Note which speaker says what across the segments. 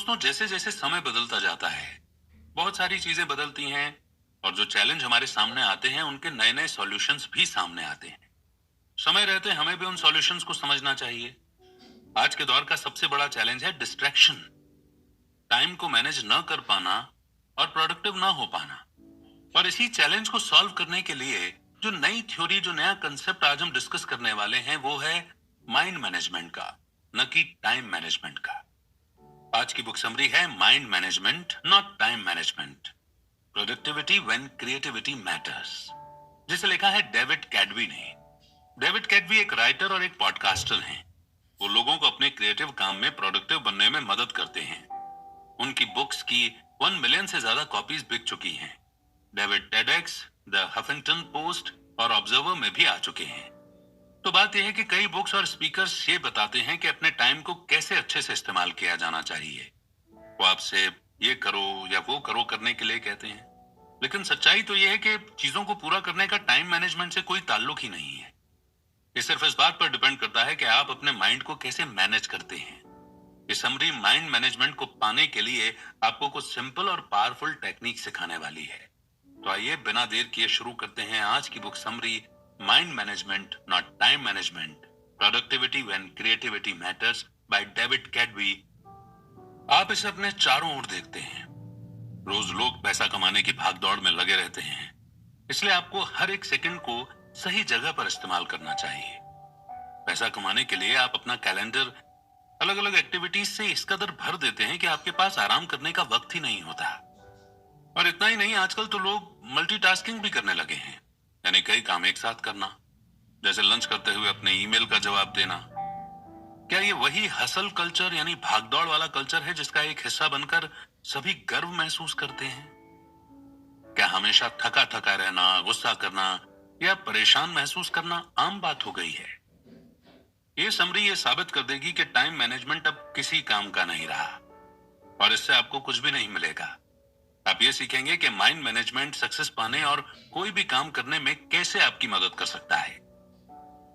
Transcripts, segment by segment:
Speaker 1: दोस्तों, जैसे जैसे समय बदलता जाता है, बहुत सारी चीजें बदलती हैं और जो चैलेंज हमारे सामने आते हैं उनके नए नए सॉल्यूशंस भी सामने आते हैं। समय रहते हमें भी उन सॉल्यूशंस को समझना चाहिए। आज के दौर का सबसे बड़ा चैलेंज है डिस्ट्रैक्शन। टाइम को मैनेज न कर पाना और प्रोडक्टिव ना हो पाना। और इसी चैलेंज को सॉल्व करने के लिए जो नई थ्योरी, जो नया कंसेप्ट आज हम डिस्कस करने वाले हैं, वो है माइंड मैनेजमेंट का, न कि टाइम मैनेजमेंट का। आज की बुक समरी है mind management not time management, productivity when creativity matters, जिसे लिखा है डेविड कैडवी ने। डेविड कैडवी एक राइटर और एक पॉडकास्टर हैं। वो लोगों को अपने क्रिएटिव काम में प्रोडक्टिव बनने में मदद करते हैं। उनकी बुक्स की 1 मिलियन से ज्यादा कॉपीज बिक चुकी हैं। David TEDx, the Huffington post और ऑब्जर्वर में भी आ चुके हैं। तो बात यह है कि कई बुक्स और स्पीकर्स ये बताते हैं कि अपने टाइम को कैसे अच्छे से इस्तेमाल किया जाना चाहिए। वो आपसे ये करो या वो करो करने के लिए कहते हैं, लेकिन सच्चाई तो ये है कि चीजों को पूरा करने का टाइम मैनेजमेंट से कोई ताल्लुक ही नहीं है। ये सिर्फ इस बात पर डिपेंड करता है कि आप अपने माइंड को कैसे मैनेज करते हैं। ये समरी माइंड मैनेजमेंट को पाने के लिए आपको कुछ सिंपल और पावरफुल टेक्निक सिखाने वाली है। तो आइए बिना देर किए शुरू करते हैं आज की book summary mind management not time management, productivity when creativity matters by David Kadavy. आप इसे अपने चारों ओर देखते हैं। रोज लोग पैसा कमाने की भागदौड़ में लगे रहते हैं, इसलिए आपको हर एक सेकंड को सही जगह पर इस्तेमाल करना चाहिए। पैसा कमाने के लिए आप अपना कैलेंडर अलग अलग एक्टिविटीज से इस कदर भर देते हैं कि आपके पास आराम करने का वक्त ही नहीं होता। और इतना ही नहीं, आजकल तो लोग मल्टीटास्किंग भी करने लगे हैं, यानी कई काम एक साथ करना, जैसे लंच करते हुए अपने ईमेल का जवाब देना। क्या ये वही हसल कल्चर यानी भागदौड़ वाला कल्चर है जिसका एक हिस्सा बनकर सभी गर्व महसूस करते हैं? क्या हमेशा थका थका रहना, गुस्सा करना या परेशान महसूस करना आम बात हो गई है? ये समरी ये साबित कर देगी कि टाइम मैनेजमेंट अब किसी काम का नहीं रहा और इससे आपको कुछ भी नहीं मिलेगा। आप ये सीखेंगे कि माइंड मैनेजमेंट सक्सेस पाने और कोई भी काम करने में कैसे आपकी मदद कर सकता है।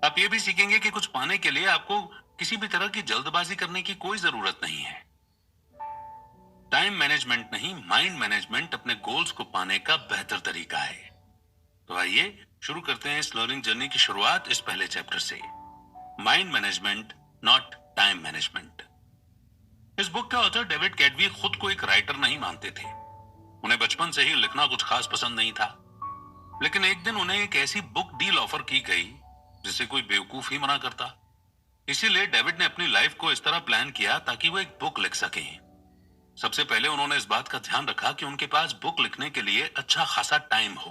Speaker 1: आप ये भी सीखेंगे कि कुछ पाने के लिए आपको किसी भी तरह की जल्दबाजी करने की कोई जरूरत नहीं है। टाइम मैनेजमेंट नहीं, माइंड मैनेजमेंट अपने गोल्स को पाने का बेहतर तरीका है। तो आइए शुरू करते हैं इस लर्निंग जर्नी की शुरुआत इस पहले चैप्टर से, mind management not time management. इस बुक के ऑथर डेविड कैडवी खुद को एक राइटर नहीं मानते थे। उन्हें बचपन से ही लिखना कुछ खास पसंद नहीं था, लेकिन एक दिन उन्हें एक ऐसी बुक डील ऑफर की गई जिसे कोई बेवकूफ ही मना करता। इसीलिए डेविड ने अपनी लाइफ को इस तरह प्लान किया ताकि वो एक बुक लिख सके। सबसे पहले उन्होंने इस बात का ध्यान रखा कि उनके पास बुक लिखने के लिए अच्छा खासा टाइम हो।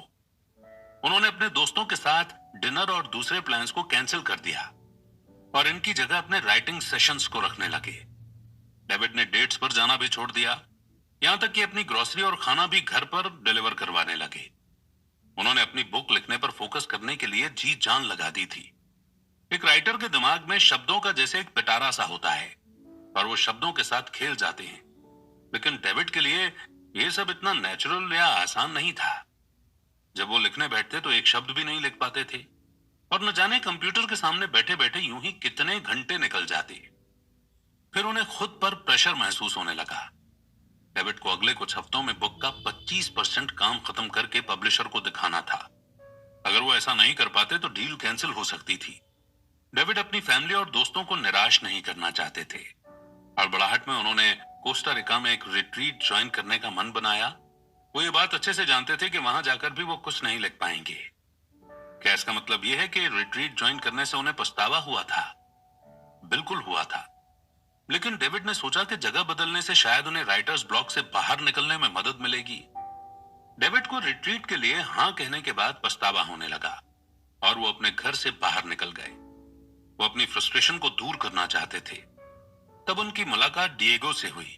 Speaker 1: उन्होंने अपने दोस्तों के साथ डिनर और दूसरे प्लान्स को कैंसिल कर दिया और इनकी जगह अपने राइटिंग सेशंस को रखने लगे। डेविड ने डेट्स पर जाना भी छोड़ दिया, यहां तक कि अपनी ग्रोसरी और खाना भी घर पर डिलीवर करवाने लगे। उन्होंने अपनी बुक लिखने पर फोकस करने के लिए जी जान लगा दी थी। एक राइटर के दिमाग में शब्दों का जैसे एक पिटारा सा होता है और वो शब्दों के साथ खेल जाते हैं, लेकिन डेविड के लिए यह सब इतना नेचुरल या आसान नहीं था। जब वो लिखने बैठते तो एक शब्द भी नहीं लिख पाते थे और न जाने कंप्यूटर के सामने बैठे बैठे यूं ही कितने घंटे निकल जाते। फिर उन्हें खुद पर प्रेशर महसूस होने लगा। डेविड को अगले कुछ हफ्तों में बुक का 25% काम खत्म करके पब्लिशर को दिखाना था। अगर वो ऐसा नहीं कर पाते तो डील कैंसिल हो सकती थी। डेविड अपनी फैमिली और दोस्तों को निराश नहीं करना चाहते थे। हड़बड़ाहट में उन्होंने कोस्टा रिका में एक रिट्रीट ज्वाइन करने का मन बनाया। वो ये बात अच्छे से जानते थे कि वहां जाकर भी वो कुछ नहीं लिख पाएंगे। क्या इसका मतलब यह है कि रिट्रीट ज्वाइन करने से उन्हें पछतावा हुआ था? बिल्कुल हुआ था, लेकिन डेविड ने सोचा कि जगह बदलने से शायद उन्हें राइटर्स ब्लॉक से बाहर निकलने में मदद मिलेगी। डेविड को रिट्रीट के लिए हां कहने के बाद पछतावा होने लगा और वो अपने घर से बाहर निकल गए। वो अपनी फ्रस्ट्रेशन को दूर करना चाहते थे। तब उनकी मुलाकात डिएगो से हुई।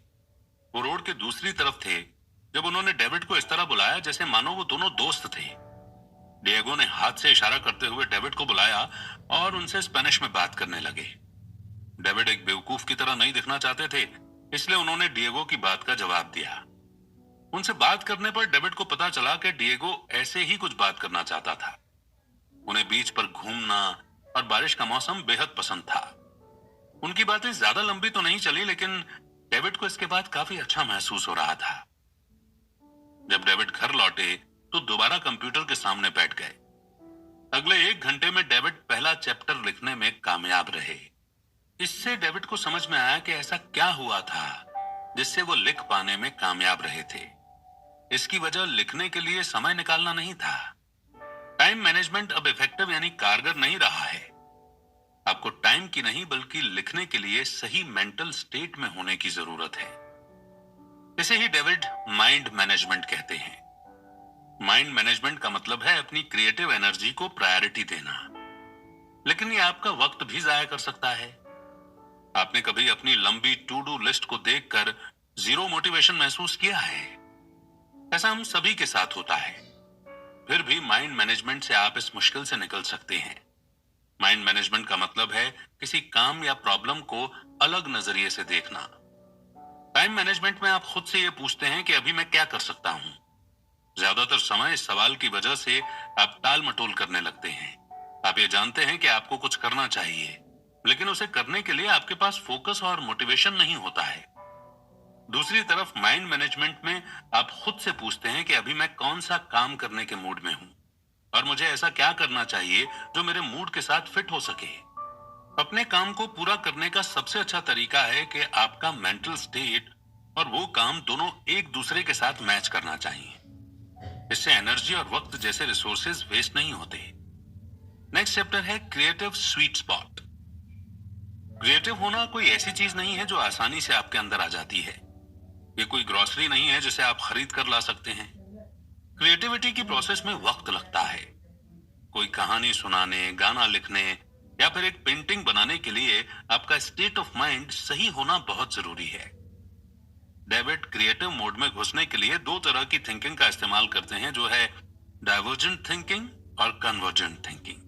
Speaker 1: वो रोड के दूसरी तरफ थे जब उन्होंने डेविड को इस तरह बुलाया जैसे मानो वो दोनों दोस्त थे। डिएगो ने हाथ से इशारा करते हुए डेविड को बुलाया और उनसे स्पेनिश में बात करने लगे। डेविड एक बेवकूफ की तरह नहीं दिखना चाहते थे, इसलिए उन्होंने डिएगो की बात का जवाब दिया। उनसे बात करने पर डेविड को पता चला कि डिएगो ऐसे ही कुछ बात करना चाहता था। उन्हें बीच पर घूमना और बारिश का मौसम बेहद पसंद था। उनकी बातें ज्यादा लंबी तो नहीं चली, लेकिन डेविड को इसके बाद काफी अच्छा महसूस हो रहा था। जब डेविड घर लौटे तो दोबारा कंप्यूटर के सामने बैठ गए। अगले 1 घंटे में डेविड पहला चैप्टर लिखने में कामयाब रहे। इससे डेविड को समझ में आया कि ऐसा क्या हुआ था जिससे वो लिख पाने में कामयाब रहे थे। इसकी वजह लिखने के लिए समय निकालना नहीं था। टाइम मैनेजमेंट अब इफेक्टिव यानी कारगर नहीं रहा है। आपको टाइम की नहीं बल्कि लिखने के लिए सही मेंटल स्टेट में होने की जरूरत है। इसे ही डेविड माइंड मैनेजमेंट कहते हैं। माइंड मैनेजमेंट का मतलब है अपनी क्रिएटिव एनर्जी को प्रायोरिटी देना। लेकिन ये आपका वक्त भी जाया कर सकता है। आपने कभी अपनी लंबी टू डू लिस्ट को देखकर जीरो मोटिवेशन महसूस किया है? ऐसा हम सभी के साथ होता है। फिर भी माइंड मैनेजमेंट से आप इस मुश्किल से निकल सकते हैं। माइंड मैनेजमेंट का मतलब है किसी काम या प्रॉब्लम को अलग नजरिए से देखना। टाइम मैनेजमेंट में आप खुद से यह पूछते हैं कि अभी मैं क्या कर सकता हूं। ज्यादातर समय इस सवाल की वजह से आप टाल मटोल करने लगते हैं। आप ये जानते हैं कि आपको कुछ करना चाहिए, लेकिन उसे करने के लिए आपके पास फोकस और मोटिवेशन नहीं होता है। दूसरी तरफ माइंड मैनेजमेंट में आप खुद से पूछते हैं कि अभी मैं कौन सा काम करने के मूड में हूं और मुझे ऐसा क्या करना चाहिए जो मेरे मूड के साथ फिट हो सके। अपने काम को पूरा करने का सबसे अच्छा तरीका है कि आपका मेंटल स्टेट और वो काम दोनों एक दूसरे के साथ मैच करना चाहिए। इससे एनर्जी और वक्त जैसे रिसोर्सेज वेस्ट नहीं होते। नेक्स्ट चैप्टर है क्रिएटिव स्वीट स्पॉट। क्रिएटिव होना कोई ऐसी चीज नहीं है जो आसानी से आपके अंदर आ जाती है। ये कोई ग्रोसरी नहीं है जिसे आप खरीद कर ला सकते हैं। क्रिएटिविटी की प्रोसेस में वक्त लगता है। कोई कहानी सुनाने, गाना लिखने या फिर एक पेंटिंग बनाने के लिए आपका स्टेट ऑफ माइंड सही होना बहुत जरूरी है। डेविड क्रिएटिव मोड में घुसने के लिए 2 तरह की थिंकिंग का इस्तेमाल करते हैं, जो है डाइवर्जेंट थिंकिंग और कन्वर्जेंट थिंकिंग।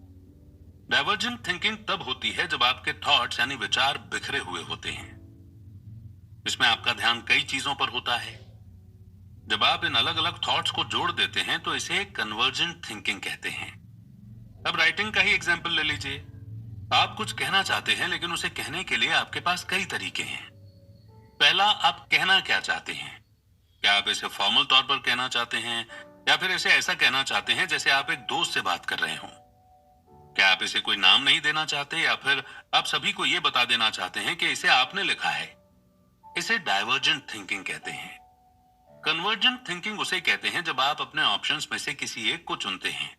Speaker 1: डाइवर्जेंट थिंकिंग तब होती है जब आपके थॉट्स यानी विचार बिखरे हुए होते हैं। इसमें आपका ध्यान कई चीजों पर होता है। जब आप इन अलग अलग थॉट्स को जोड़ देते हैं तो इसे कन्वर्जेंट थिंकिंग कहते हैं। अब राइटिंग का ही एग्जांपल ले लीजिए। आप कुछ कहना चाहते हैं, लेकिन उसे कहने के लिए आपके पास कई तरीके हैं। पहला, आप कहना क्या चाहते हैं? क्या आप इसे फॉर्मल तौर पर कहना चाहते हैं या फिर इसे ऐसा कहना चाहते हैं जैसे आप एक दोस्त से बात कर रहे हो? क्या आप इसे कोई नाम नहीं देना चाहते या फिर आप सभी को यह बता देना चाहते हैं कि इसे आपने लिखा है? इसे डाइवर्जेंट थिंकिंग कहते हैं। कन्वर्जेंट थिंकिंग उसे कहते हैं जब आप अपने ऑप्शंस में से किसी एक को चुनते हैं।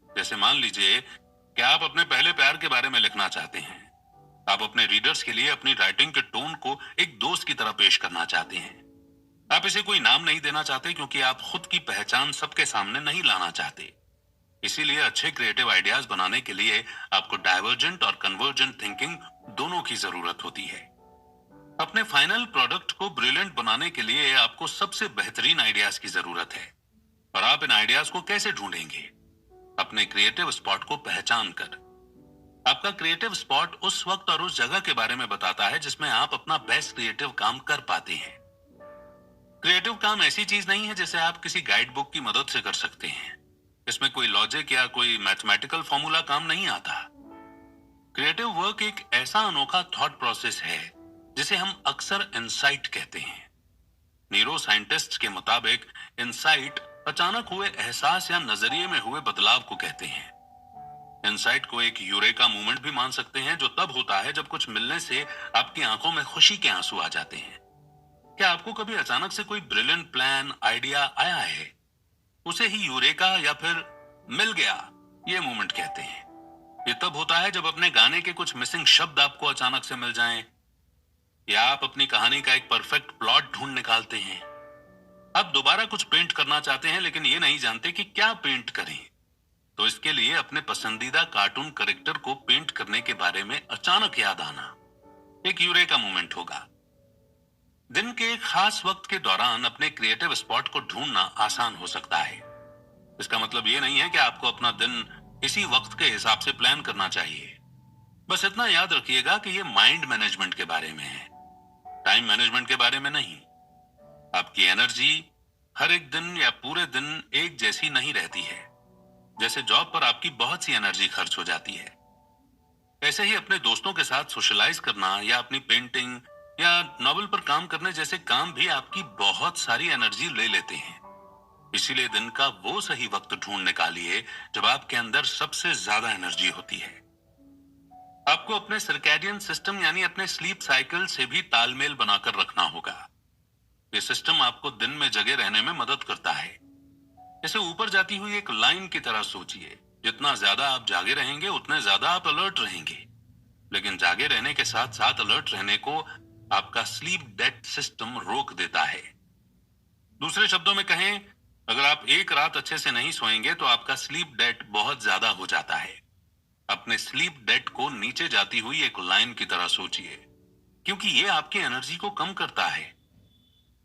Speaker 1: जैसे मान लीजिए कि आप अपने पहले प्यार के बारे में लिखना चाहते हैं। आप अपने रीडर्स के लिए अपनी राइटिंग के टोन को एक दोस्त की तरह पेश करना चाहते हैं। आप इसे कोई नाम नहीं देना चाहते क्योंकि आप खुद की पहचान सबके सामने नहीं लाना चाहते। इसीलिए अच्छे क्रिएटिव आइडियाज बनाने के लिए आपको डाइवर्जेंट और कन्वर्जेंट थिंकिंग दोनों की जरूरत होती है। अपने फाइनल प्रोडक्ट को ब्रिलियंट बनाने के लिए आपको सबसे बेहतरीन आइडियाज की जरूरत है। और आप इन आइडियाज को कैसे ढूंढेंगे? अपने क्रिएटिव स्पॉट को पहचान कर। आपका क्रिएटिव स्पॉट उस वक्त और उस जगह के बारे में बताता है जिसमें आप अपना बेस्ट क्रिएटिव काम कर पाते हैं। क्रिएटिव काम ऐसी चीज नहीं है जिसे आप किसी गाइड बुक की मदद से कर सकते हैं। इसमें कोई लॉजिक या कोई मैथमेटिकल फॉर्मूला काम नहीं आता। क्रिएटिव वर्क एक ऐसा अनोखा थॉट प्रोसेस है जिसे हम अक्सर इंसाइट कहते हैं। न्यूरो साइंटिस्ट्स के मुताबिक इंसाइट अचानक हुए एहसास या नजरिए में हुए बदलाव को कहते हैं। इंसाइट को एक यूरेका मूवमेंट भी मान सकते हैं, जो तब होता है जब कुछ मिलने से आपकी आंखों में खुशी के आंसू आ जाते हैं। क्या आपको कभी अचानक से कोई ब्रिलियंट प्लान, आइडिया आया है? उसे ही यूरेका या फिर मिल गया ये मूवमेंट कहते हैं। ये तब होता है जब अपने गाने के कुछ मिसिंग शब्द आपको अचानक से मिल जाएं, या आप अपनी कहानी का एक परफेक्ट प्लॉट ढूंढ निकालते हैं। आप दोबारा कुछ पेंट करना चाहते हैं लेकिन ये नहीं जानते कि क्या पेंट करें, तो इसके लिए अपने पसंदीदा कार्टून कैरेक्टर को पेंट करने के बारे में अचानक याद आना एक यूरेका मूवमेंट होगा। दिन के एक खास वक्त के दौरान अपने क्रिएटिव स्पॉट को ढूंढना आसान हो सकता है। इसका मतलब ये नहीं है कि आपको अपना दिन इसी वक्त के हिसाब से प्लान करना चाहिए। बस इतना याद रखिएगा कि ये माइंड मैनेजमेंट के बारे में है, टाइम मैनेजमेंट के बारे में नहीं। आपकी एनर्जी हर एक दिन या पूरे दिन एक जैसी नहीं रहती है। जैसे जॉब पर आपकी बहुत सी एनर्जी खर्च हो जाती है, ऐसे ही अपने दोस्तों के साथ सोशलाइज करना या अपनी पेंटिंग या नॉवल पर काम करने जैसे काम भी आपकी बहुत सारी एनर्जी ले लेते हैं। इसीलिए दिन का वो सही वक्त ढूंढ निकालिए जब आपके अंदर सबसे ज्यादा एनर्जी होती है। आपको अपने सर्कैडियन सिस्टम यानी अपने स्लीप साइकिल से भी तालमेल बनाकर रखना होगा। ये सिस्टम आपको दिन में जगे रहने में मदद करता है। जैसे ऊपर जाती हुई एक लाइन की तरह सोचिए, जितना ज्यादा आप जागे रहेंगे उतने ज्यादा आप अलर्ट रहेंगे। लेकिन जागे रहने के साथ साथ अलर्ट रहने को आपका स्लीप डेट सिस्टम रोक देता है। दूसरे शब्दों में कहें, अगर आप एक रात अच्छे से नहीं सोएंगे तो आपका स्लीप डेट बहुत ज्यादा हो जाता है। अपने स्लीप डेट को नीचे जाती हुई एक लाइन की तरह सोचिए, क्योंकि ये आपकी एनर्जी को कम करता है।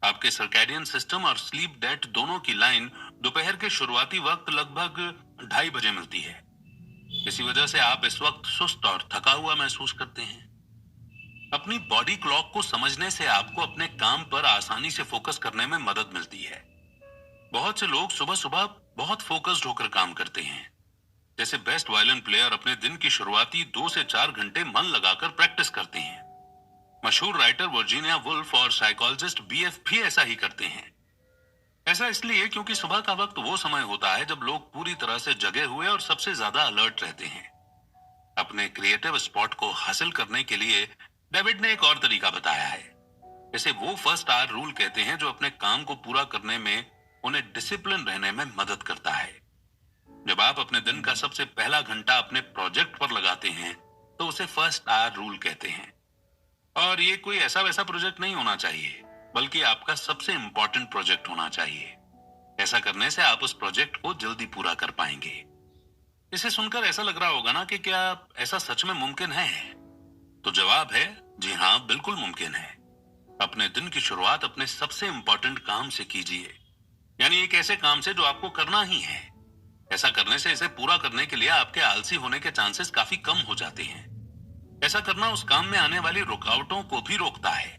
Speaker 1: आपके सर्कैडियन सिस्टम और स्लीप डेट दोनों की लाइन दोपहर के शुरुआती वक्त लगभग 2:30 बजे मिलती है। इसी वजह से आप इस वक्त सुस्त और थका हुआ महसूस करते हैं। अपनी बॉडी क्लॉक को समझने से आपको अपने काम पर आसानी से फोकस करने में मदद मिलती है। बहुत से लोग सुबह सुबह बहुत फोकस्ड होकर काम करते हैं। जैसे बेस्ट वायलिन प्लेयर अपने दिन की शुरुआती 2 से 4 घंटे मन लगाकर प्रैक्टिस करते हैं। मशहूर राइटर वर्जीनिया वुल्फ और साइकोलॉजिस्ट बीएफ भी ऐसा ही करते हैं। ऐसा इसलिए क्योंकि सुबह का वक्त वो समय होता है जब लोग पूरी तरह से जगे हुए और सबसे ज्यादा अलर्ट रहते हैं। अपने क्रिएटिव स्पॉट को हासिल करने के लिए डेविड ने एक और तरीका बताया है। इसे वो फर्स्ट आवर रूल कहते हैं, जो अपने काम को पूरा करने में उन्हें डिसिप्लिन रहने में मदद करता है। जब आप अपने दिन का सबसे पहला घंटा अपने प्रोजेक्ट पर लगाते हैं तो उसे फर्स्ट आवर रूल कहते हैं। और ये कोई ऐसा वैसा प्रोजेक्ट नहीं होना चाहिए, बल्कि आपका सबसे इंपॉर्टेंट प्रोजेक्ट होना चाहिए। ऐसा करने से आप उस प्रोजेक्ट को जल्दी पूरा कर पाएंगे। इसे सुनकर ऐसा लग रहा होगा ना कि क्या ऐसा सच में मुमकिन है? तो जवाब है जी हाँ, बिल्कुल मुमकिन है। अपने दिन की शुरुआत अपने सबसे इंपॉर्टेंट काम से कीजिए, यानी एक ऐसे काम से जो आपको करना ही है। ऐसा करने से इसे पूरा करने के लिए आपके आलसी होने के चांसेस काफी कम हो जाते हैं। ऐसा करना उस काम में आने वाली रुकावटों को भी रोकता है।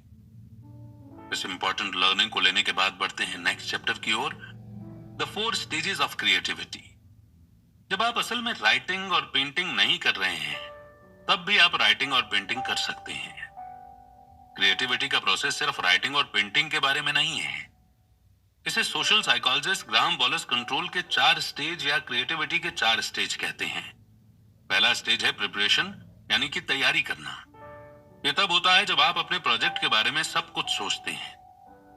Speaker 1: इस इंपॉर्टेंट लर्निंग को लेने के बाद बढ़ते हैं नेक्स्ट चैप्टर की ओर, द 4 स्टेजेस ऑफ क्रिएटिविटी। जब आप असल में राइटिंग और पेंटिंग नहीं कर रहे हैं, तब भी आप राइटिंग और पेंटिंग कर सकते हैं। क्रिएटिविटी का प्रोसेस सिर्फ राइटिंग और पेंटिंग के बारे में नहीं है। इसे social psychologist Graham Wallace control के 4 स्टेज या क्रिएटिविटी के 4 स्टेज कहते हैं। पहला स्टेज है प्रिपरेशन, यानी कि तैयारी करना। यह तब होता है जब आप अपने प्रोजेक्ट के बारे में सब कुछ सोचते हैं।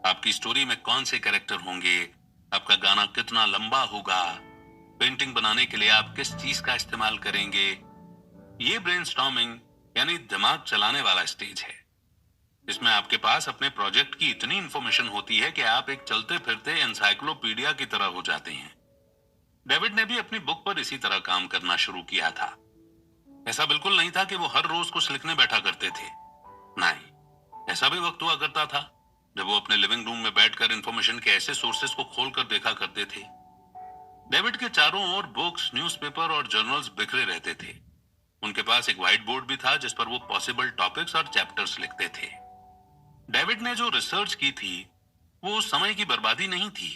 Speaker 1: आपकी स्टोरी में कौन से कैरेक्टर होंगे, आपका गाना कितना लंबा होगा, पेंटिंग बनाने के लिए आप किस चीज का इस्तेमाल करेंगे। ये ब्रेनस्टॉर्मिंग यानी दिमाग चलाने वाला स्टेज है। इसमें आपके पास अपने प्रोजेक्ट की इतनी इंफॉर्मेशन होती है कि आप एक चलते फिरते एनसाइक्लोपीडिया की तरह हो जाते हैं। डेविड ने भी अपनी बुक पर इसी तरह काम करना शुरू किया था। ऐसा बिल्कुल नहीं था कि वो हर रोज कुछ लिखने बैठा करते थे। नहीं, ऐसा भी वक्त हुआ करता था जब वो अपने लिविंग रूम में बैठकर इंफॉर्मेशन के ऐसे सोर्सेस को खोलकर देखा करते थे। डेविड के चारों ओर बुक्स, न्यूज़पेपर और जर्नल्स बिखरे रहते थे। उनके पास एक व्हाइट बोर्ड भी था जिस पर वो पॉसिबल टॉपिक्स और चैप्टर्स लिखते थे। डेविड ने जो रिसर्च की थी वो समय की बर्बादी नहीं थी,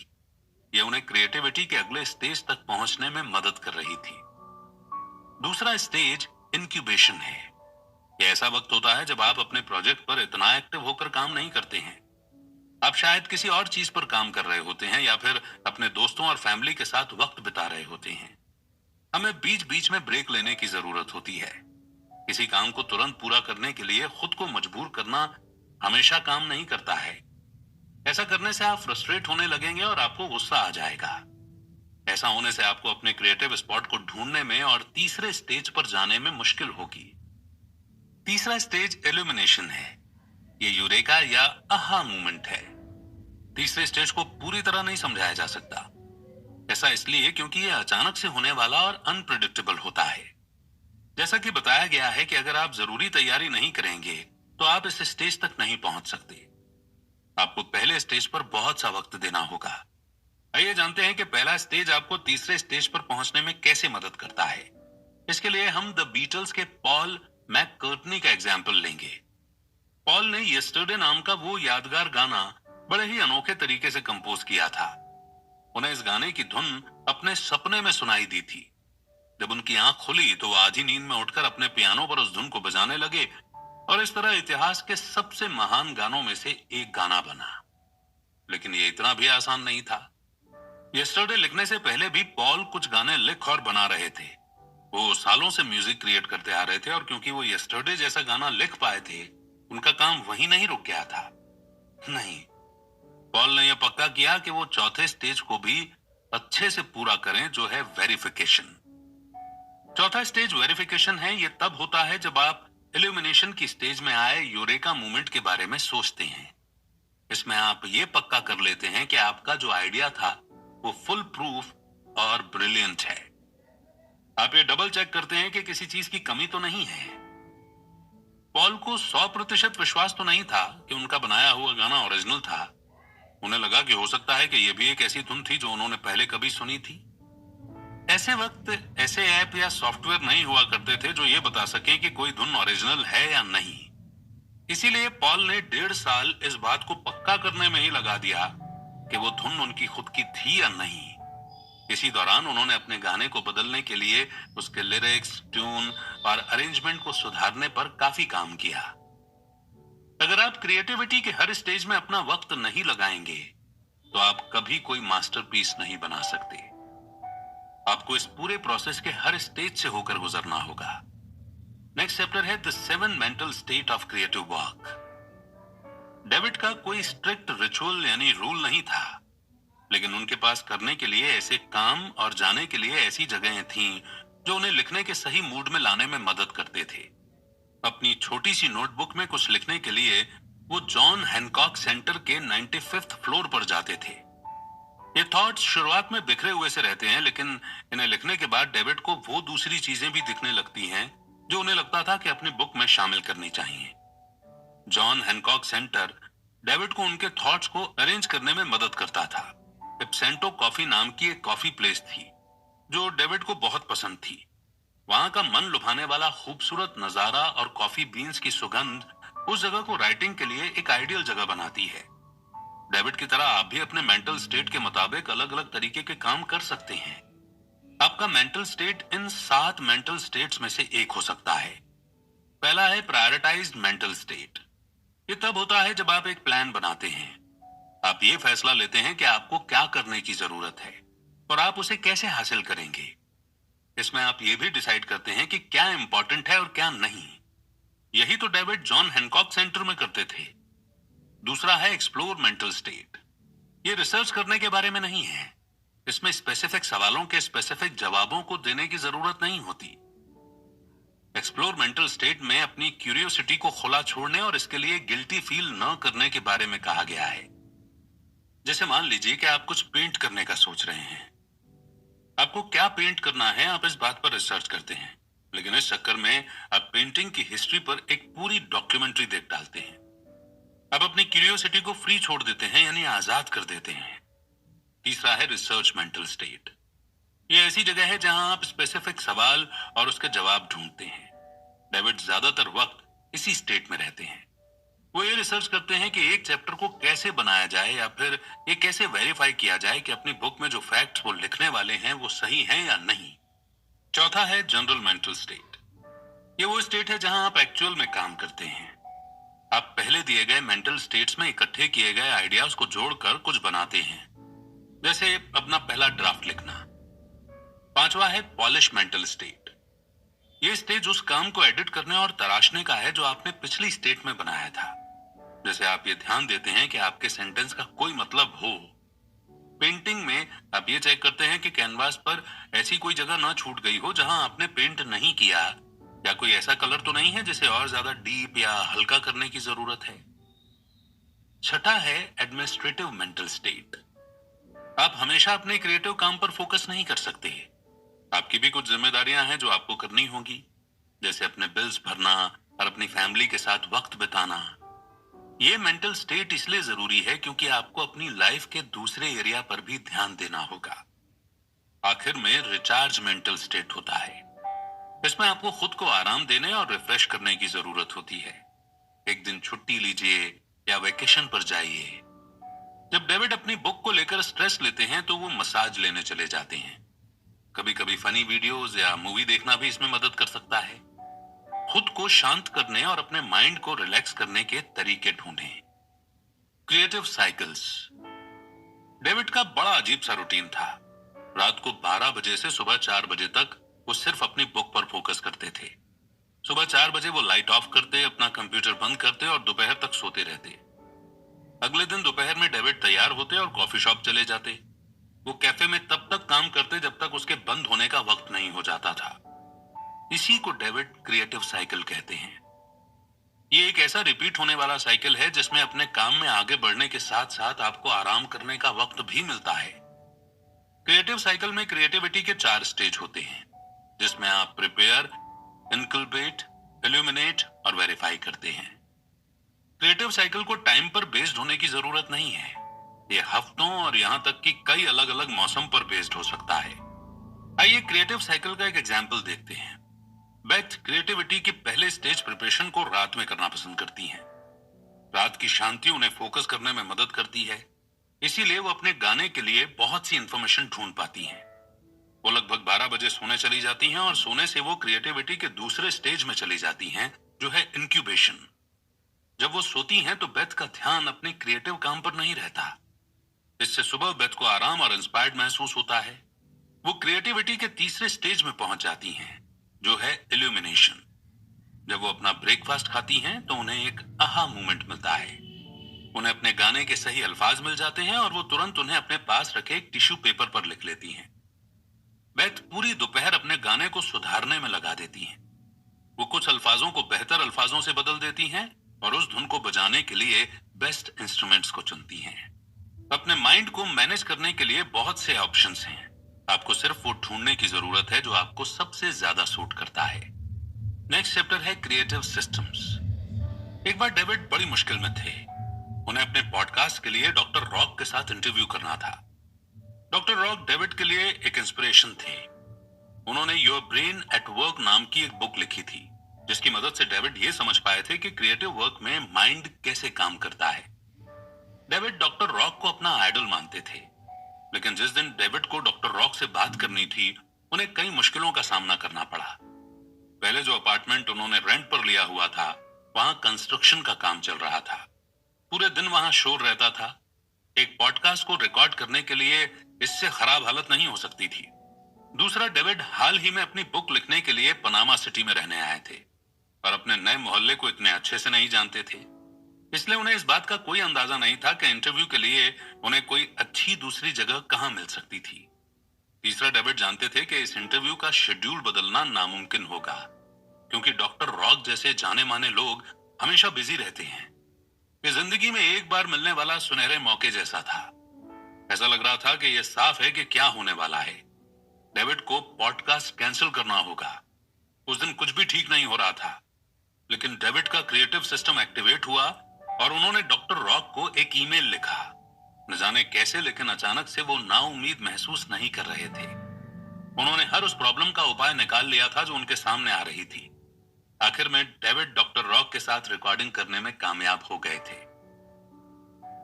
Speaker 1: ये उन्हें क्रिएटिविटी के अगले स्टेज तक पहुंचने में मदद कर रही थी। दूसरा स्टेज इंक्यूबेशन है। यह ऐसा वक्त होता है जब आप अपने प्रोजेक्ट पर इतना एक्टिव होकर काम नहीं करते हैं। आप शायद किसी और चीज पर काम कर रहे होते हैं या फिर अपने दोस्तों और फैमिली के साथ वक्त बिता रहे होते हैं। हमें बीच बीच में ब्रेक लेने की जरूरत होती है। किसी काम को तुरंत पूरा करने के लिए खुद को मजबूर करना हमेशा काम नहीं करता है। ऐसा करने से आप फ्रस्ट्रेट होने लगेंगे और आपको गुस्सा आ जाएगा। ऐसा होने से आपको अपने क्रिएटिव स्पॉट को ढूंढने में और तीसरे स्टेज पर जाने में मुश्किल होगी। तीसरा स्टेज इल्यूमिनेशन है। ये यूरेका या आहा मूवमेंट है। तीसरे स्टेज को पूरी तरह नहीं समझाया जा सकता। ऐसा इसलिए क्योंकि ये अचानक से होने वाला और अनप्रिडिक्टेबल होता है। जैसा कि बताया गया है कि अगर आप जरूरी तैयारी नहीं करेंगे तो आप इस स्टेज तक नहीं पहुंच सकते। आपको पहले स्टेज पर बहुत सा वक्त देना होगा। आइए जानते हैं कि पहला स्टेज आपको तीसरे स्टेज पर पहुंचने में कैसे मदद करता है। इसके लिए हम द बीटल्स के पॉल मैककार्टनी का एग्जाम्पल लेंगे। पॉल ने यस्टरडे नाम का वो यादगार गाना बड़े ही अनोखे तरीके से कंपोज किया था। उन्हें इस गाने की धुन अपने सपने में सुनाई दी थी। जब उनकी आंख खुली तो वो आधी नींद में उठकर अपने पियानो पर उस धुन को बजाने लगे और इस तरह इतिहास के सबसे महान गानों में से एक गाना बना। लेकिन ये इतना भी आसान नहीं था। यस्टरडे लिखने से पहले भी पॉल कुछ गाने लिख और बना रहे थे। वो सालों से म्यूजिक क्रिएट करते आ रहे थे, और क्योंकि वो यस्टरडे जैसा गाना लिख पाए थे, उनका काम वहीं नहीं रुक गया था। नहीं, पॉल ने यह पक्का किया कि वो चौथे स्टेज को भी अच्छे से पूरा करें, जो है वेरिफिकेशन। चौथा स्टेज वेरिफिकेशन है। ये तब होता है जब आप इल्यूमिनेशन की स्टेज में आए यूरेका मूवमेंट के बारे में सोचते हैं। इसमें आप ये पक्का कर लेते हैं कि आपका जो आइडिया था वो फुल प्रूफ और ब्रिलियंट है। आप ये डबल चेक करते हैं कि किसी चीज की कमी तो नहीं है। पॉल को 100% विश्वास तो नहीं था कि उनका बनाया हुआ गाना ओरिजिनल था। उन्हें लगा कि हो सकता है कि यह भी एक ऐसी धुन थी जो उन्होंने पहले कभी सुनी थी। ऐसे वक्त ऐसे ऐप या सॉफ्टवेयर नहीं हुआ करते थे जो ये बता सके कि कोई धुन ओरिजिनल है या नहीं। इसीलिए पॉल ने 1.5 साल इस बात को पक्का करने में ही लगा दिया कि वो धुन उनकी खुद की थी या नहीं। इसी दौरान उन्होंने अपने गाने को बदलने के लिए उसके लिरिक्स, ट्यून और अरेंजमेंट को सुधारने पर काफी काम किया। अगर आप क्रिएटिविटी के हर स्टेज में अपना वक्त नहीं लगाएंगे तो आप कभी कोई मास्टरपीस नहीं बना सकते। आपको इस पूरे प्रोसेस के हर स्टेज से होकर गुजरना होगा। नेक्स्ट चैप्टर है the 7 mental state of creative work. David का कोई स्ट्रिक्ट रिचुअल यानी रूल नहीं था, लेकिन उनके पास करने के लिए ऐसे काम और जाने के लिए ऐसी जगहें थीं जो उन्हें लिखने के सही मूड में लाने में मदद करते थे। अपनी छोटी सी नोटबुक में कुछ लिखने के लिए वो जॉन हैनकॉक सेंटर के 95th फ्लोर पर जाते थे। ये थॉट्स शुरुआत में बिखरे हुए से रहते हैं, लेकिन इन्हें लिखने के बाद डेविड को वो दूसरी चीजें भी दिखने लगती हैं जो उन्हें लगता था कि अपनी बुक में शामिल करनी चाहिए। जॉन हैनकॉक सेंटर डेविड को उनके थॉट्स को अरेंज करने में मदद करता था। एब्सेंटो कॉफी नाम की एक कॉफी प्लेस थी जो डेविड को बहुत पसंद थी। वहां का मन लुभाने वाला खूबसूरत नजारा और कॉफी बीन्स की सुगंध उस जगह को राइटिंग के लिए एक आइडियल जगह बनाती है। डेविड की तरह आप भी अपने मेंटल स्टेट के मुताबिक अलग अलग तरीके के काम कर सकते हैं। आपका mental state in 7 mental states में से एक हो सकता है। पहला है प्रायोरिटाइज्ड मेंटल स्टेट। ये तब होता है जब आप एक प्लान बनाते हैं। आप ये फैसला लेते हैं कि आपको क्या करने की जरूरत है और आप उसे कैसे हासिल करेंगे। इसमें आप ये भी डिसाइड करते हैं कि क्या इंपॉर्टेंट है और क्या नहीं। यही तो डेविड जॉन हैनकॉक सेंटर में करते थे। दूसरा है एक्सप्लोर मेंटल स्टेट। ये रिसर्च करने के बारे में नहीं है। इसमें स्पेसिफिक सवालों के स्पेसिफिक जवाबों को देने की जरूरत नहीं होती। एक्सप्लोर मेंटल स्टेट में अपनी क्यूरियोसिटी को खुला छोड़ने और इसके लिए गिल्टी फील न करने के बारे में कहा गया है। जैसे मान लीजिए कि आप कुछ पेंट करने का सोच रहे हैं। आपको क्या पेंट करना है, आप इस बात पर रिसर्च करते हैं, लेकिन इस चक्कर में आप पेंटिंग की हिस्ट्री पर एक पूरी डॉक्यूमेंट्री देख डालते हैं। आप अपनी क्यूरियोसिटी को फ्री छोड़ देते हैं, यानी आजाद कर देते हैं। तीसरा है रिसर्च मेंटल स्टेट। यह ऐसी जगह है जहां आप स्पेसिफिक सवाल और उसके जवाब ढूंढते हैं। डेविड ज्यादातर वक्त इसी स्टेट में रहते हैं। वो ये रिसर्च करते हैं कि एक चैप्टर को कैसे बनाया जाए या फिर ये कैसे वेरीफाई किया जाए कि अपनी बुक में जो फैक्ट्स वो लिखने वाले हैं वो सही हैं या नहीं। चौथा है जनरल मेंटल स्टेट। ये वो स्टेट है जहां आप एक्चुअल में काम करते हैं। आप पहले दिए गए मेंटल स्टेट्स में इकट्ठे किए गए आइडियाज को जोड़कर कुछ बनाते हैं, जैसे अपना पहला ड्राफ्ट लिखना। पांचवा है पॉलिश मेंटल स्टेट। ये स्टेज उस काम को एडिट करने और तराशने का है जो आपने पिछली स्टेट में बनाया था। जैसे आप ये ध्यान देते हैं कि आपके सेंटेंस का कोई मतलब हो। पेंटिंग में आप ये चेक करते हैं कि कैनवास पर ऐसी कोई जगह ना छूट गई हो जहां आपने पेंट नहीं किया, या कोई ऐसा कलर तो नहीं है जिसे और ज्यादा डीप या हल्का करने की जरूरत है। छठा है एडमिनिस्ट्रेटिव मेंटल स्टेट। आप हमेशा अपने क्रिएटिव काम पर फोकस नहीं कर सकते। आपकी भी कुछ जिम्मेदारियां हैं जो आपको करनी होगी, जैसे अपने बिल्स भरना और अपनी फैमिली के साथ वक्त बिताना। ये मेंटल स्टेट इसलिए जरूरी है क्योंकि आपको अपनी लाइफ के दूसरे एरिया पर भी ध्यान देना होगा। आखिर में रिचार्ज मेंटल स्टेट होता है। इसमें आपको खुद को आराम देने और रिफ्रेश करने की जरूरत होती है। एक दिन छुट्टी लीजिए या वेकेशन पर जाइए। जब डेविड अपनी बुक को लेकर स्ट्रेस लेते हैं तो वो मसाज लेने चले जाते हैं। कभी कभी फनी वीडियोस या मूवी देखना भी इसमें मदद कर सकता है। खुद को शांत करने और अपने माइंड को रिलैक्स करने के तरीके ढूंढें। Creative cycles. डेविड का बड़ा अजीब सा रूटीन था। रात को 12 बजे से सुबह 4 बजे तक वो सिर्फ अपनी बुक पर फोकस करते थे। सुबह 4 बजे वो लाइट ऑफ करते, अपना कंप्यूटर बंद करते और दोपहर तक सोते रहते। अगले दिन दोपहर में डेविड तैयार होते और कॉफी शॉप चले जाते। वो कैफे में तब तक काम करते जब तक उसके बंद होने का वक्त नहीं हो जाता था। इसी को डेविड क्रिएटिव साइकिल कहते हैं। ये एक ऐसा रिपीट होने वाला साइकिल है जिसमें अपने काम में आगे बढ़ने के साथ साथ आपको आराम करने का वक्त भी मिलता है। क्रिएटिव साइकिल में क्रिएटिविटी के 4 स्टेज होते हैं, जिसमें आप प्रिपेयर, इनकल्बेट, इल्यूमिनेट और वेरीफाई करते हैं। क्रिएटिव साइकिल को टाइम पर बेस्ड होने की जरूरत नहीं है। ये हफ्तों और यहां तक कि कई अलग अलग मौसम पर बेस्ड हो सकता है। आइए क्रिएटिव साइकिल का एक एग्जाम्पल देखते हैं। बेथ क्रिएटिविटी के पहले स्टेज प्रिपरेशन को रात में करना पसंद करती हैं। रात की शांति उन्हें फोकस करने में मदद करती है, इसीलिए वो अपने गाने के लिए बहुत सी इंफॉर्मेशन ढूंढ पाती हैं। वो लगभग 12 बजे सोने चली जाती हैं और सोने से वो क्रिएटिविटी के दूसरे स्टेज में चली जाती हैं, जो है इंक्यूबेशन। जब वो सोती हैं तो बेथ का ध्यान अपने क्रिएटिव काम पर नहीं रहता। इससे सुबह बेथ को आराम और इंस्पायर्ड महसूस होता है। वो क्रिएटिविटी के तीसरे स्टेज में पहुंच जाती हैं, जो है इल्यूमिनेशन। जब वो अपना ब्रेकफास्ट खाती हैं तो उन्हें एक आहा मोमेंट मिलता है। उन्हें अपने गाने के सही अल्फाज मिल जाते हैं और वो तुरंत उन्हें अपने पास रखे एक टिश्यू पेपर पर लिख लेती हैं। बेथ पूरी दोपहर अपने गाने को सुधारने में लगा देती हैं। वो कुछ अल्फाजों को बेहतर अल्फाजों से बदल देती हैं और उस धुन को बजाने के लिए बेस्ट इंस्ट्रूमेंट्स को चुनती हैं। अपने माइंड को मैनेज करने के लिए बहुत से ऑप्शंस हैं। आपको सिर्फ वो ढूंढने की जरूरत है जो आपको सबसे ज्यादा सूट करता है। नेक्स्ट चैप्टर है क्रिएटिव सिस्टम्स। एक बार डेविड बड़ी मुश्किल में थे। उन्हें अपने पॉडकास्ट के लिए डॉक्टर रॉक के साथ इंटरव्यू करना था। डॉक्टर रॉक डेविड के लिए एक इंस्पिरेशन थे। उन्होंने योर ब्रेन एट वर्क नाम की एक बुक लिखी थी, जिसकी मदद से डेविड ये समझ पाए थे कि क्रिएटिव वर्क में माइंड कैसे काम करता है। डेविड डॉक्टर रॉक को अपना आइडल मानते थे, लेकिन जिस दिन डेविड को डॉक्टर रॉक से बात करनी थी, उन्हें कई मुश्किलों का सामना करना पड़ा। पहले जो अपार्टमेंट उन्होंने रेंट पर लिया हुआ था, वहां कंस्ट्रक्शन का काम चल रहा था। पूरे दिन वहां शोर रहता था। एक पॉडकास्ट को रिकॉर्ड करने के लिए इससे खराब हालत नहीं हो सकती थी। दूसरा, डेविड हाल ही में अपनी बुक लिखने के लिए पनामा सिटी में रहने आए थे और अपने नए मोहल्ले को इतने अच्छे से नहीं जानते थे, इसलिए उन्हें इस बात का कोई अंदाजा नहीं था कि इंटरव्यू के लिए उन्हें कोई अच्छी दूसरी जगह कहां मिल सकती थी। तीसरा, डेविड जानते थे कि इस इंटरव्यू का शेड्यूल बदलना नामुमकिन होगा, क्योंकि डॉक्टर रॉक जैसे जाने माने लोग हमेशा बिजी रहते हैं। ये जिंदगी में एक बार मिलने वाला सुनहरे मौके जैसा था। ऐसा लग रहा था कि यह साफ है कि क्या होने वाला है। डेविड को पॉडकास्ट कैंसिल करना होगा। उस दिन कुछ भी ठीक नहीं हो रहा था, लेकिन डेविड का क्रिएटिव सिस्टम एक्टिवेट हुआ और उन्होंने डॉक्टर रॉक को एक ईमेल लिखा। न जाने कैसे, लेकिन अचानक से वो नाउम्मीद महसूस नहीं कर रहे थे। उन्होंने हर उस प्रॉब्लम का उपाय निकाल लिया था जो उनके सामने आ रही थी। आखिर में डेविड डॉक्टर रॉक के साथ रिकॉर्डिंग करने में कामयाब हो गए थे।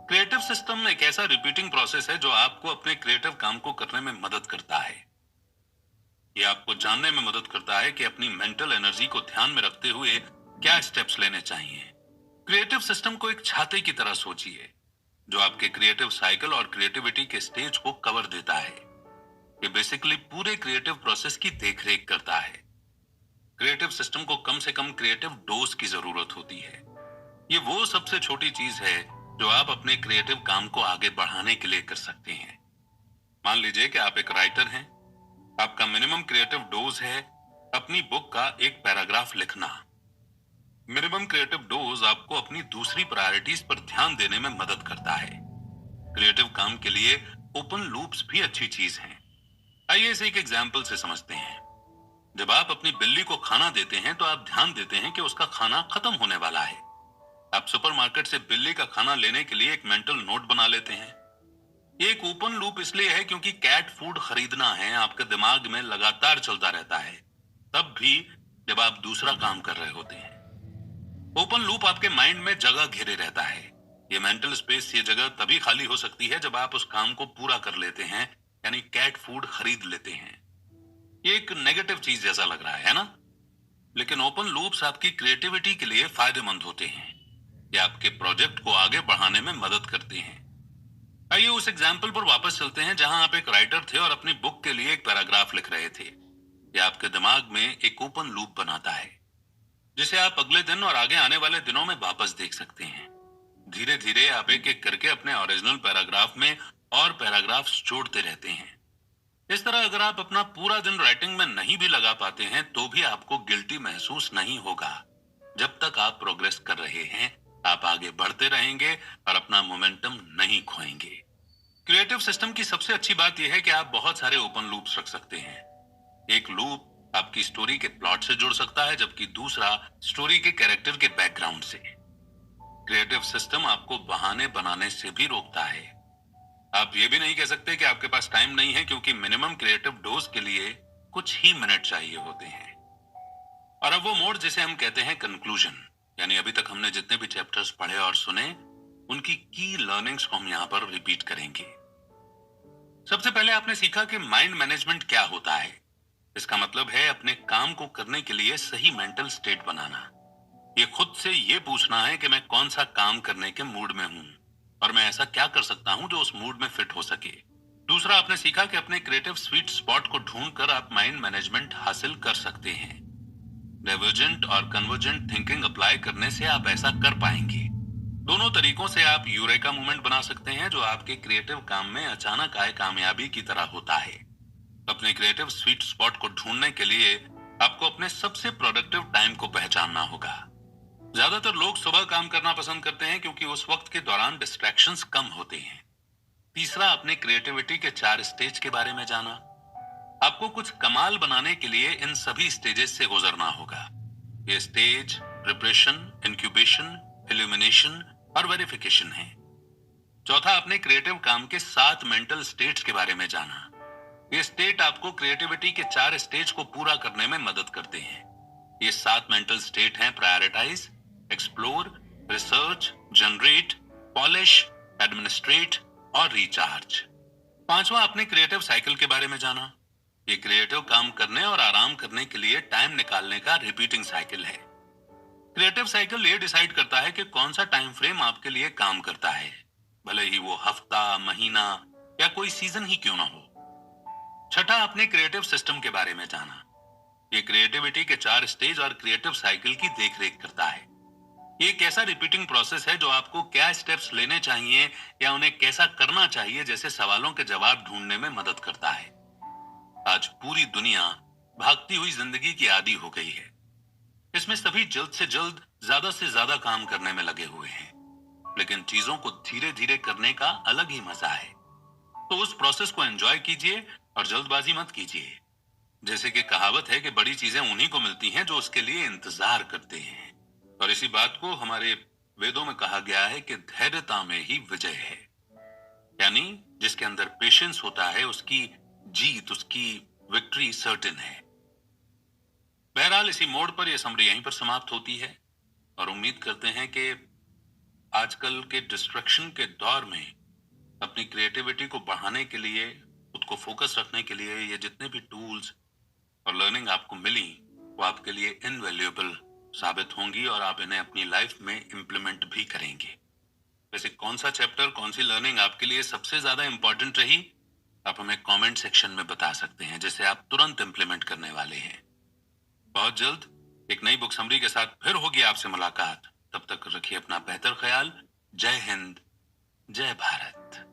Speaker 1: क्रिएटिव सिस्टम एक ऐसा रिपीटिंग प्रोसेस है जो आपको अपने क्रिएटिव काम को करने में मदद करता है। यह आपको जानने में मदद करता है कि अपनी मेंटल एनर्जी को ध्यान में रखते हुए क्या स्टेप्स लेने चाहिए। क्रिएटिव सिस्टम को एक छाते की तरह सोचिए, जो आपके क्रिएटिव साइकिल और क्रिएटिविटी के स्टेज को कवर देता है। ये बेसिकली पूरे क्रिएटिव प्रोसेस की देखरेख करता है। क्रिएटिव सिस्टम को कम से कम क्रिएटिव डोज की जरूरत होती है। ये वो सबसे छोटी चीज है जो आप अपने क्रिएटिव काम को आगे बढ़ाने के लिए कर सकते हैं। मान लीजिए कि आप एक राइटर हैं। आपका मिनिमम क्रिएटिव डोज है अपनी बुक का एक पैराग्राफ लिखना। मिनिमम क्रिएटिव डोज आपको अपनी दूसरी प्रायोरिटीज पर ध्यान देने में मदद करता है। क्रिएटिव काम के लिए ओपन लूप्स भी अच्छी चीज हैं। आइए इसे एक एग्जाम्पल से समझते हैं। जब आप अपनी बिल्ली को खाना देते हैं तो आप ध्यान देते हैं कि उसका खाना खत्म होने वाला है। आप सुपरमार्केट से बिल्ली का खाना लेने के लिए एक मेंटल नोट बना लेते हैं। ये एक ओपन लूप इसलिए है क्योंकि कैट फूड खरीदना है आपके दिमाग में लगातार चलता रहता है, तब भी जब आप दूसरा काम कर रहे होते हैं। ओपन लूप आपके माइंड में जगह घेरे रहता है। ये मेंटल स्पेस, ये जगह तभी खाली हो सकती है जब आप उस काम को पूरा कर लेते हैं, यानी कैट फूड खरीद लेते हैं। ये एक नेगेटिव चीज जैसा लग रहा है ना? लेकिन ओपन लूप्स आपकी क्रिएटिविटी के लिए फायदेमंद होते हैं। ये आपके प्रोजेक्ट को आगे बढ़ाने में मदद करते हैं। आइए उस एग्जाम्पल पर वापस चलते हैं जहां आप एक राइटर थे और अपनी बुक के लिए एक पैराग्राफ लिख रहे थे। ये आपके दिमाग में एक ओपन लूप बनाता है, जिसे आप अगले दिन और आगे आने वाले दिनों में वापस देख सकते हैं। धीरे धीरे आप एक एक करके अपने ओरिजिनल पैराग्राफ में और पैराग्राफ्स जोड़ते रहते हैं। इस तरह अगर आप अपना पूरा दिन राइटिंग में नहीं भी लगा पाते हैं तो भी आपको गिल्टी महसूस नहीं होगा। जब तक आप प्रोग्रेस कर रहे हैं, आप आगे बढ़ते रहेंगे और अपना मोमेंटम नहीं खोएंगे। क्रिएटिव सिस्टम की सबसे अच्छी बात यह है कि आप बहुत सारे ओपन लूप्स रख सकते हैं। एक लूप आपकी स्टोरी के प्लॉट से जुड़ सकता है, जबकि दूसरा स्टोरी के कैरेक्टर के बैकग्राउंड से। क्रिएटिव सिस्टम आपको बहाने बनाने से भी रोकता है। आप ये भी नहीं कह सकते कि आपके पास टाइम नहीं है, क्योंकि मिनिमम क्रिएटिव डोज के लिए कुछ ही मिनट चाहिए होते हैं। और अब वो मोड जिसे हम कहते हैं कंक्लूजन, यानी अभी तक हमने जितने भी चैप्टर्स पढ़े और सुने, उनकी की लर्निंग्स को हम यहाँ पर रिपीट करेंगे। सबसे पहले आपने सीखा कि माइंड मैनेजमेंट क्या होता है। इसका मतलब है अपने काम को करने के लिए सही मेंटल स्टेट बनाना। ये खुद से ये पूछना है कि मैं कौन सा काम करने के मूड में हूं और मैं ऐसा क्या कर सकता हूं जो उस मूड में फिट हो सके। दूसरा, आपने सीखा कि अपने क्रिएटिव स्वीट स्पॉट को ढूंढकर आप माइंड मैनेजमेंट हासिल कर सकते हैं। डाइवर्जेंट और कन्वर्जेंट थिंकिंग अप्लाई करने से आप ऐसा कर पाएंगे। दोनों तरीकों से आप यूरेका मूवमेंट बना सकते हैं, जो आपके क्रिएटिव काम में अचानक आए कामयाबी की तरह होता है। अपने क्रिएटिव स्वीट स्पॉट को ढूंढने के लिए आपको अपने सबसे प्रोडक्टिव टाइम को पहचानना होगा। ज्यादातर लोग सुबह काम करना पसंद करते हैं, क्योंकि उस वक्त के दौरान डिस्ट्रैक्शंस कम होते हैं। तीसरा, अपने क्रिएटिविटी के 4 स्टेज के बारे में जाना। आपको कुछ कमाल बनाने के लिए इन सभी स्टेजेस से गुजरना होगा। ये स्टेज प्रिपरेशन, इंक्यूबेशन, इल्यूमिनेशन और वेरिफिकेशन है। चौथा, अपने क्रिएटिव काम के 7 मेंटल स्टेट्स के बारे में जाना। ये स्टेट आपको क्रिएटिविटी के 4 स्टेज को पूरा करने में मदद करते हैं। ये 7 मेंटल स्टेट हैं: prioritise, explore, research, generate, polish, administrate और रिचार्ज। पांचवा, अपने क्रिएटिव साइकिल के बारे में जाना। ये क्रिएटिव काम करने और आराम करने के लिए टाइम निकालने का रिपीटिंग साइकिल है। क्रिएटिव साइकिल ये डिसाइड करता है कि कौन सा टाइम फ्रेम आपके लिए काम करता है, भले ही वो हफ्ता, महीना या कोई सीजन ही क्यों ना हो। छठा, अपने क्रिएटिव सिस्टम के बारे में जाना। ये क्रिएटिविटी के 4 स्टेज और क्रिएटिव साइकिल की देखरेख करता है। ये एक ऐसा रिपीटिंग प्रोसेस है जो आपको क्या स्टेप्स लेने चाहिए या उन्हें कैसा करना चाहिए जैसे सवालों के जवाब ढूंढने में मदद करता है। आज पूरी दुनिया भागती हुई जिंदगी की आदी हो गई है। इसमें सभी जल्द से जल्द, ज्यादा से ज्यादा काम करने में लगे हुए हैं, लेकिन चीजों को धीरे धीरे करने का अलग ही मजा है। तो उस प्रोसेस को एंजॉय कीजिए और जल्दबाजी मत कीजिए। जैसे कि कहावत है कि बड़ी चीजें उन्हीं को मिलती हैं जो उसके लिए इंतजार करते हैं। और इसी बात को हमारे वेदों में कहा गया है कि धैर्यता में ही विजय है, यानी जिसके अंदर पेशेंस होता है उसकी जीत, उसकी विक्ट्री सर्टेन है। बहरहाल इसी मोड़ पर यह समरी यहीं पर समाप्त होती है और उम्मीद करते हैं कि आजकल के डिस्ट्रैक्शन के दौर में अपनी क्रिएटिविटी को बढ़ाने के लिए, खुद को फोकस रखने के लिए ये जितने भी टूल्स और लर्निंग आपको मिली वो आपके लिए इनवैल्यूएबल साबित होंगी और आप इन्हें अपनी लाइफ में इंप्लीमेंट भी करेंगे। वैसे कौन सा चैप्टर, कौन सी लर्निंग आपके लिए सबसे ज्यादा इंपॉर्टेंट रही, आप हमें कमेंट सेक्शन में बता सकते हैं, जिसे आप तुरंत इंप्लीमेंट करने वाले हैं। बहुत जल्द एक नई बुक समरी के साथ फिर होगी आपसे मुलाकात। तब तक रखिए अपना बेहतर ख्याल। जय हिंद, जय भारत।